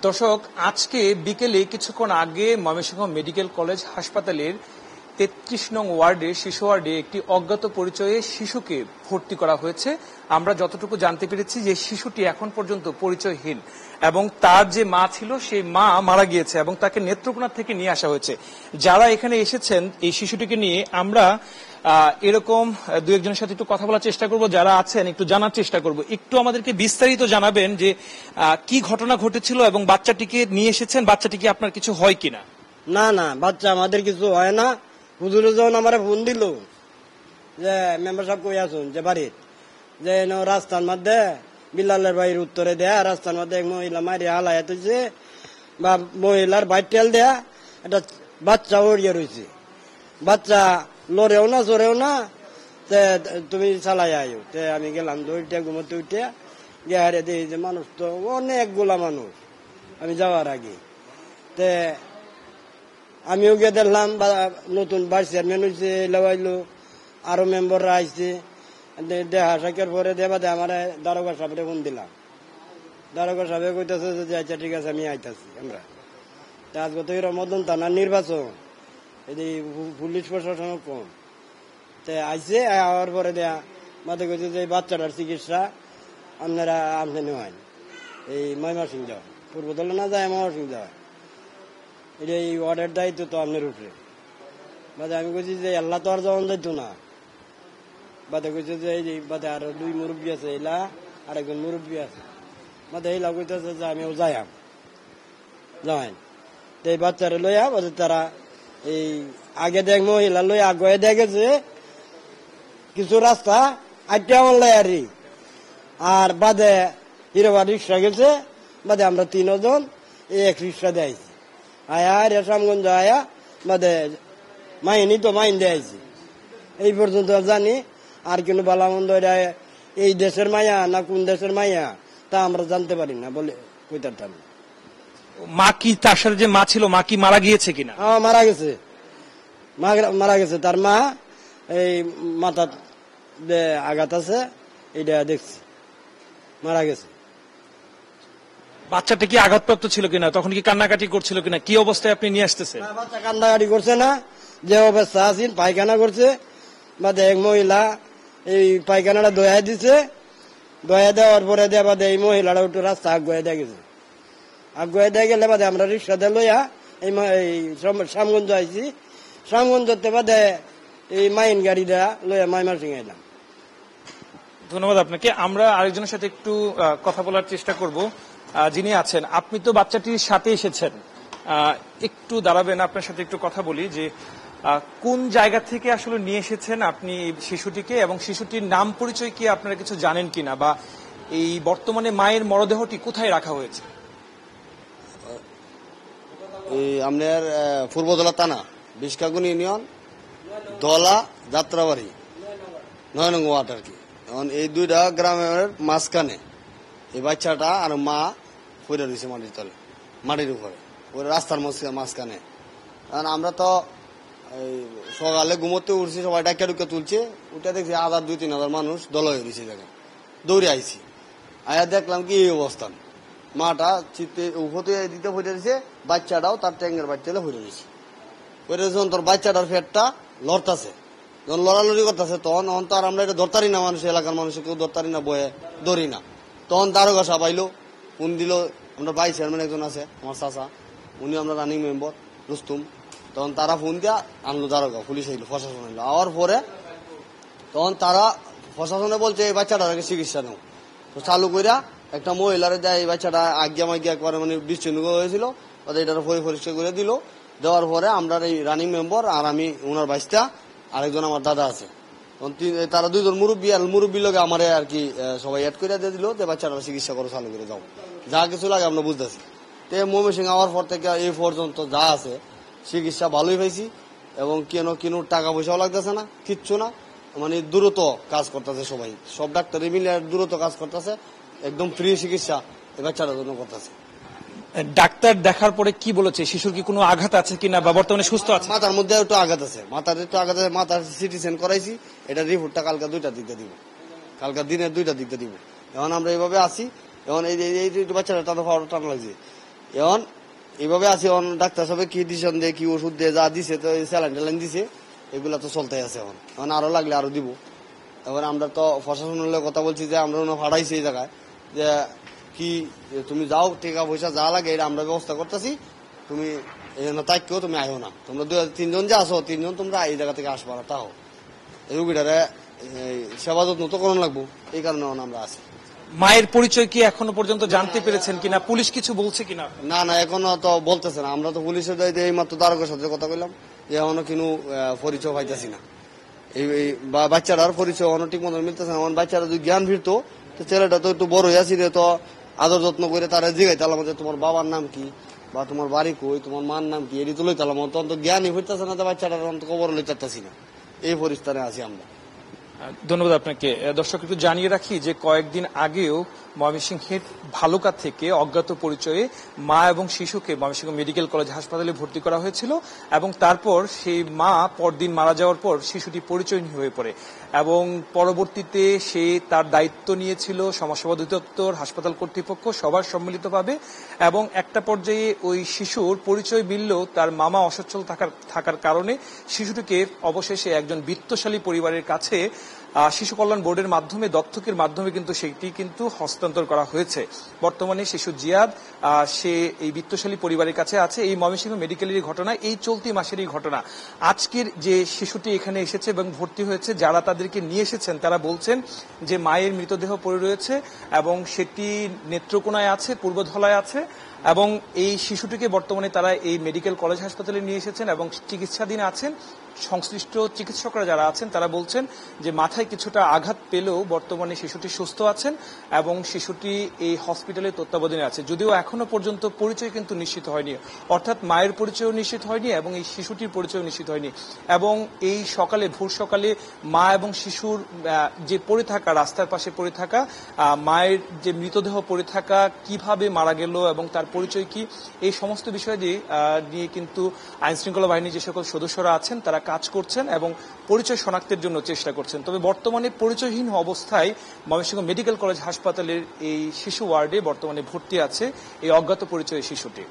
দর্শক, আজকে বিকেলে কিছুক্ষণ আগে ময়মনসিংহ মেডিকেল কলেজ হাসপাতালের ৩৩ নং ওয়ার্ডে শিশু ওয়ার্ডে একটি অজ্ঞাত পরিচয়ে শিশুকে ভর্তি করা হয়েছে। আমরা যতটুকু জানতে পেরেছি যে শিশুটি এখন পর্যন্ত পরিচয়হীন এবং তার যে মা ছিল সেই মা মারা গিয়েছে এবং তাকে নেত্রকোনা থেকে নিয়ে আসা হয়েছে। যারা এখানে এসেছেন এই শিশুটিকে নিয়ে আমরা এরকম দু একজনের সাথে একটু কথা বলার চেষ্টা করব, যারা আছেন একটু জানার চেষ্টা করব। একটু আমাদেরকে বিস্তারিত জানাবেন যে কি ঘটনা ঘটেছিল এবং বাচ্চাটিকে নিয়ে এসেছেন, বাচ্চাটিকে আপনার কিছু হয় কিনা? না না, বাচ্চা আমাদের কিছু হয় না। হুজুরে যখন আমার ফোন দিল যে মেম্বার সাহেব কই আসুন যে বাড়ির যে রাস্তার মধ্যে বিলালের বাড়ির উত্তরে দেয়া রাস্তার মধ্যে এক মহিলা মারিয়া হালায় তুইছে বা মহিলার বাইর টেল দেয়া একটা বাচ্চা ওড়িয়ে রয়েছে। বাচ্চা লড়েও না চড়েও না, তুমি চালাই আয়ো। আমি গেলাম দৌড়িয়া ঘুমোতে উঠে গিয়ে দেখি যে মানুষ তো অনেকগুলা মানুষ। আমি যাওয়ার আগে আমিও গিয়ে দেখলাম নতুন ভাইস চেয়ারম্যান হয়েছে, লাগাইলো আরো মেম্বাররা আইছে। দেখা সাক্ষার পরে দেবা আমার দারোগা সাহেবরে ফোন দিলাম। দারোগা সাহেব কইতেছে যে আচ্ছা ঠিক আছে আমি আইতাছি। আমরা আজকে তো রমদন থানার নির্বাচন, এই পুলিশ প্রশাসন কম আইসে। আওয়ার পরে দেয়া মাঝে কইছে যে বাচ্চাটার চিকিৎসা আপনারা আপনি নেওয়ান এই ময়মনসিংহ যাওয়া, পূর্বদলে না যায় ময়মনসিংহ যাওয়া। এটা এই ওয়ার্ডের দায়িত্ব তো আপনার উপরে। বাদে আমি কইছি যে আল্লাহ তো আর যাওয়ান যাইতো না। বাদে কইছে যে এই বাদে আরো দুই মুরব্বী আছে, এলা আরেকজন মুরব্বী আছে। বাদে এইলা কইতেছে যে আমিও যাইয়াম যাই তো এই বাচ্চারা লইয়া। বাদে তারা এই আগে দেখ মহিলা লইয়া আগে দেখেছে কিছু রাস্তা আটটা আমার লয়ারি আর বাদে হিরোবার রিক্সা গেছে। বাদে আমরা তিনজন এই এক রিক্সা দেয়ছি আয়া রেশামগঞ্জ আয়া বাদে মাইনি তো মাইন দেয়াইছি। এই পর্যন্ত জানি আর কিন্তু বালামন্দ এই দেশের মায়া না কোন দেশের মায়া তা আমরা জানতে পারি না বলে কইতাম। মা কি তার সাথে যে মা ছিল মা কি মারা গিয়েছে কিনা? হ্যাঁ মারা গেছে, মারা গেছে। তার মা এই মাথা আঘাত আছে, এটা দেখছি মারা গেছে। বাচ্চাটা কি আঘাতপ্রাপ্ত ছিল কিনা, তখন কি কান্নাকাটি করছিল কিনা, কি অবস্থায় আপনি নিয়ে আসতেছেন? বাচ্চা কান্নাকাটি করছে না, যে অবস্থা আছেন পায়খানা করছে। বাদে এক মহিলা এই পায়খানাটা দয়া দিছে, দয়া দেওয়ার পরে দেয়া বাদে এই মহিলাটা একটু রাস্তা আগুয়ে দিয়ে গেছে। আগুয়ে দিয়ে গেলে বাদে আমরা রিক্সা দিয়ে লইয়া এই শ্যামগঞ্জ আইছি। শ্যামগঞ্জতে বাদে এই মাইন গাড়ি দেয়া লইয়া ময়মনসিংহ আইলাম। ধন্যবাদ আপনাকে। আমরা আরেকজনের সাথে একটু কথা বলার চেষ্টা করব, যিনি আছেন। আপনি তো বাচ্চাটির সাথে এসেছেন, একটু দাঁড়াবেন, আপনার সাথে একটু কথা বলি যে কোন জায়গা থেকে আসলে নিয়ে এসেছেন আপনি শিশুটিকে এবং শিশুটির নাম পরিচয় কি আপনারা কিছু জানেন কিনা, বা এই বর্তমানে মায়ের মরদেহটি কোথায় রাখা হয়েছে? আপনার পূর্বদলা থানা বিশকাগুন ইউনিয়ন দলা যাত্রাবাড়ি ৯ নং ওয়ার্ড আর কি। এখন এই দুইটা গ্রামের মাঝখানে এই বাচ্চাটা আর মা পড়ে রয়েছে মাটির তলে, মাটির উপরে ওই রাস্তার মাঝখানে। কারণ আমরা তো সকালে ঘুমোতে উঠছি, সবাই ডাক্কা ডুক্কা তুলছে, উঠে দেখছি ২-৩ হাজার মানুষ দল হয়ে রয়েছে জায়গায়। দৌড়ে আইছি, আয়া দেখলাম কি এই অবস্থান। মাটা চিত্তে উপতে দিতে পড়ে রয়েছে, বাচ্চাটাও তার ট্যাঙ্গের বাচ্চালে পড়ে রয়েছে। পড়ে রয়েছে তোর বাচ্চাটার পেটটা লড়তাছে, যখন লড়ালড়ি করতেছে তখন তো আর আমরা এটা ধরতারি না, মানুষ এলাকার মানুষের কেউ ধরতারি না, বয়ে ধরি না। তখন দারোগা সাহেব আইলো, ফোন দিল। আমরা ভাইস চেয়ারম্যান একজন আছে আমার চাচা, উনি আমরা রানিং মেম্বার রুস্তুম। তখন তারা ফোন দিয়া আনলো দারোগা, পুলিশ আইলো, প্রশাসন আইলো। আওয়ার পরে তখন তারা প্রশাসনে বলছে এই বাচ্চাটাকে চিকিৎসা নেও। তো চালু কইরা একটা মহিলারে দেয়, এই বাচ্চাটা আজ্ঞা মাজ্ঞা করে মানে বিচ্ছিন্ন হয়েছিল, এটার পরিষ্কার করে দিল। দেওয়ার পরে আমরা এই রানিং মেম্বার আর আমি ওনার বাইশটা আরেকজন আমার দাদা আছে, তারা দুইজন মুরব্বী আর মুরব্বীর লোক আমার আর কি সবাই অ্যাড করে দিয়ে দিল যে বাচ্চাটা চিকিৎসা করে চালু করে যাও, যা কিছু লাগে আমরা বুঝতেছি। তো ময়মনসিংহ আওয়ার পর থেকে এই পর্যন্ত যা আছে চিকিৎসা ভালোই পাইছি এবং কেন টাকা পয়সাও লাগতেছে না, কিচ্ছু না। মানে দ্রুত কাজ করতেছে সবাই, সব ডাক্তার মিলে দ্রুত কাজ করতেছে, একদম ফ্রি চিকিৎসা এই বাচ্চাটার জন্য করতেছে। ডাক্তার দেখার পরে কি বলেছে, শিশুর কি কোনো আঘাত আছে কিনা বা বর্তমানে সুস্থ আছে? মাথার মধ্যে একটু আঘাত আছে, মাথার সিটি স্ক্যান করাইছি, এটা রিপোর্টটা কালকে 2টার দিকে দিব, কালকে দিনের 2টার দিকে দিব। এখন আমরা এইভাবে আসি। এখন এই বাচ্চাটা টানা পাওয়াটা টানা লাগছে, এখন এইভাবে আছে, এখন ডাক্তার সাহেব কি ডিসিশন দিয়ে কি ওষুধ দিয়ে যা দিছে, তো স্যালাইন ট্যালাইন দিছে, এগুলা তো চলতে আছে। এখন আরো লাগলে আরো দিব। এবার আমরা তো প্রশাসনের কথা বলছি যে আমরা ফাটাইছি এই জায়গায় যে কি তুমি যাও, টাকা পয়সা যা লাগে এটা আমরা ব্যবস্থা করতেছি, তুমি এই জন্য তাইকেও তুমি আইও না, তোমরা 2-3 জন যে আসো 3 জন তোমরা এই জায়গা থেকে আসবা না, তাও এই রুগীটারে সেবা যত্ন তো করণ লাগবো, এই কারণে আমরা আছি। মায়ের পরিচয় কি এখনো পর্যন্ত জানতে পেরেছেন কিনা, পুলিশ কিছু বলছে কিনা? না না, এখনো তো বলতেছে না। আমরা তো পুলিশের দায়িত্বে এই মাত্র দারোগার সাথে কথা বললাম যে এখনো কিন্তু পরিচয় পাইতেছি না। এই বাচ্চাটার পরিচয় এখনো ঠিক মতো মিলতেছে না। বাচ্চারা যদি জ্ঞান ফিরতো, তো ছেলেটা তো একটু বড় হয়ে আসি, তো আদর যত্ন করে তারা জিগাই তালাম যে তোমার বাবার নাম কি বা তোমার বাড়ি কই, তোমার মার নাম কি, এটি তো লই তালাম। তখন তো জ্ঞানই ফিরতেছে না, তো বাচ্চাটার অন্ত খবর লই চাচ্ছি না। এই পরিস্থানে আছি আমরা। ধন্যবাদ আপনাকে। দর্শক, একটু জানিয়ে রাখি যে কয়েকদিন আগেও ময়মনসিংহের ভালুকা থেকে অজ্ঞাত পরিচয়ে মা এবং শিশুকে ময়মনসিংহ মেডিকেল কলেজ হাসপাতালে ভর্তি করা হয়েছিল এবং তারপর সেই মা পরদিন মারা যাওয়ার পর শিশুটি পরিচয়হীন হয়ে পড়ে এবং পরবর্তীতে সে তার দায়িত্ব নিয়েছিল সমাজসেবা অধিদপ্তর, হাসপাতাল কর্তৃপক্ষ সবার সম্মিলিতভাবে, এবং একটা পর্যায়ে ওই শিশুর পরিচয় মিললেও তার মামা অসচ্ছল থাকার কারণে শিশুটিকে অবশেষে একজন বিত্তশালী পরিবারের কাছে শিশু কল্যাণ বোর্ডের মাধ্যমে দত্তকের মাধ্যমে কিন্তু সেটি কিন্তু হস্তান্তর করা হয়েছে। বর্তমানে শিশু জিয়াদ সে এই বিত্তশালী পরিবারের কাছে আছে। এই ময়মনসিংহ মেডিকেলের ঘটনা, এই চলতি মাসেরই ঘটনা। আজকের যে শিশুটি এখানে এসেছে এবং ভর্তি হয়েছে, যারা তাদেরকে নিয়ে এসেছেন তারা বলছেন যে মায়ের মৃতদেহ পড়ে রয়েছে এবং সেটি নেত্রকোনায় আছে, পূর্বধলায় আছে এবং এই শিশুটিকে বর্তমানে তারা এই মেডিকেল কলেজ হাসপাতালে নিয়ে এসেছেন এবং চিকিৎসাধীন আছেন। সংশ্লিষ্ট চিকিৎসকরা যারা আছেন তারা বলছেন যে মাথায় কিছুটা আঘাত পেলেও বর্তমানে শিশুটি সুস্থ আছেন এবং শিশুটি এই হসপিটালে তত্ত্বাবধানে আছে। যদিও এখনো পর্যন্ত পরিচয় কিন্তু নিশ্চিত হয়নি, অর্থাৎ মায়ের পরিচয় নিশ্চিত হয়নি এবং এই শিশুটির পরিচয় নিশ্চিত হয়নি। এবং এই সকালে, ভোর সকালে মা এবং শিশুর যে পড়ে থাকা, রাস্তার পাশে পড়ে থাকা মায়ের যে মৃতদেহ পড়ে থাকা, কিভাবে মারা গেল এবং তার পরিচয় কি, এই সমস্ত বিষয় নিয়ে কিন্তু আইনশৃঙ্খলা বাহিনীর যে সকল সদস্যরা আছেন তারা কাজ করছেন এবং পরিচয় শনাক্তের জন্য চেষ্টা করছেন। তবে বর্তমানে পরিচয়হীন অবস্থায় ময়মনসিংহ মেডিকেল কলেজ হাসপাতালের এই শিশু ওয়ার্ডে বর্তমানে ভর্তি আছে এই অজ্ঞাত পরিচয়ের শিশুটি।